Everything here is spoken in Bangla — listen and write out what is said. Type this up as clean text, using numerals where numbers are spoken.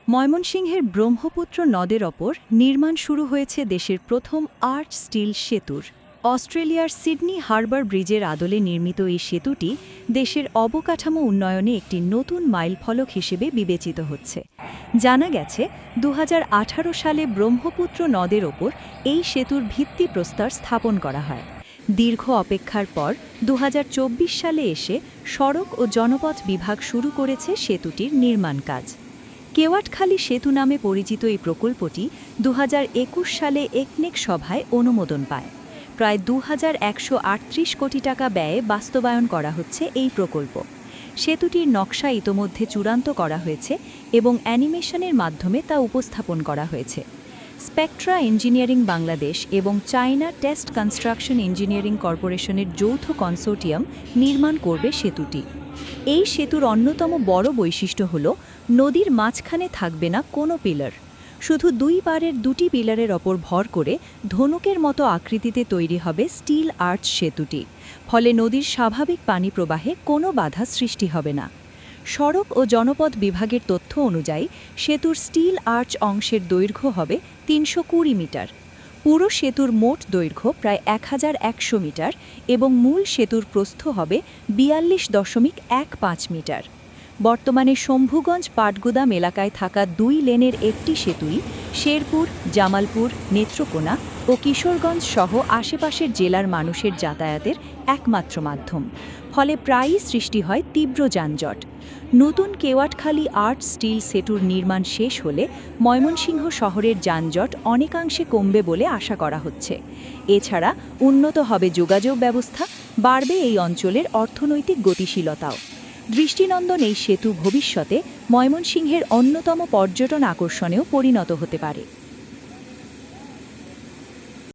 ময়মনসিংহের ব্রহ্মপুত্র নদের ওপর নির্মাণ শুরু হয়েছে দেশের প্রথম আর্চ স্টিল সেতুর। অস্ট্রেলিয়ার সিডনি হারবার ব্রিজের আদলে নির্মিত এই সেতুটি দেশের অবকাঠামো উন্নয়নে একটি নতুন মাইলফলক হিসেবে বিবেচিত হচ্ছে। জানা গেছে ২০১৮ সালে ব্রহ্মপুত্র নদের ওপর এই সেতুর ভিত্তিপ্রস্তর স্থাপন করা হয়। দীর্ঘ অপেক্ষার পর ২০২৪ সালে এসে সড়ক ও জনপথ বিভাগ শুরু করেছে সেতুটির নির্মাণ কাজ। কেওয়াটখালী সেতু নামে পরিচিত এই প্রকল্পটি ২০২১ সালে একনেক সভায় অনুমোদন পায়। প্রায় ২,১৩৮ কোটি টাকা ব্যয়ে বাস্তবায়ন করা হচ্ছে এই প্রকল্প। সেতুটির নকশা ইতোমধ্যে চূড়ান্ত করা হয়েছে এবং অ্যানিমেশনের মাধ্যমে তা উপস্থাপন করা হয়েছে। স্পেকট্রা ইঞ্জিনিয়ারিং বাংলাদেশ এবং চায়না টেস্ট কনস্ট্রাকশন ইঞ্জিনিয়ারিং কর্পোরেশনের যৌথ কনসোর্টিয়াম নির্মাণ করবে সেতুটি। এই সেতুর অন্যতম বড় বৈশিষ্ট্য হল নদীর মাঝখানে থাকবে না কোনো পিলার। শুধু দুই পারের দুটি পিলারের ওপর ভর করে ধনুকের মতো আকৃতিতে তৈরি হবে স্টিল আর্চ সেতুটি। ফলে নদীর স্বাভাবিক পানি প্রবাহে কোনো বাধা সৃষ্টি হবে না। সড়ক ও জনপথ বিভাগের তথ্য অনুযায়ী সেতুর স্টিল আর্চ অংশের দৈর্ঘ্য হবে ৩২০ মিটার। পুরো সেতুর মোট দৈর্ঘ্য প্রায় ১,১০০ মিটার এবং মূল সেতুর প্রস্থ হবে ৪২.১৫ মিটার। বর্তমানে শম্ভুগঞ্জ পাটগুদাম এলাকায় থাকা দুই লেনের একটি সেতুই শেরপুর, জামালপুর, নেত্রকোনা ও কিশোরগঞ্জ সহ আশেপাশের জেলার মানুষের যাতায়াতের একমাত্র মাধ্যম। ফলে প্রায়ই সৃষ্টি হয় তীব্র যানজট। নতুন কেওয়াটখালী আর্চ স্টিল সেতুর নির্মাণ শেষ হলে ময়মনসিংহ শহরের যানজট অনেকাংশে কমবে বলে আশা করা হচ্ছে। এছাড়া উন্নত হবে যোগাযোগ ব্যবস্থা, বাড়বে এই অঞ্চলের অর্থনৈতিক গতিশীলতাও। দৃষ্টিনন্দন এই সেতু ভবিষ্যতে ময়মনসিংহের অন্যতম পর্যটন আকর্ষণেও পরিণত হতে পারে।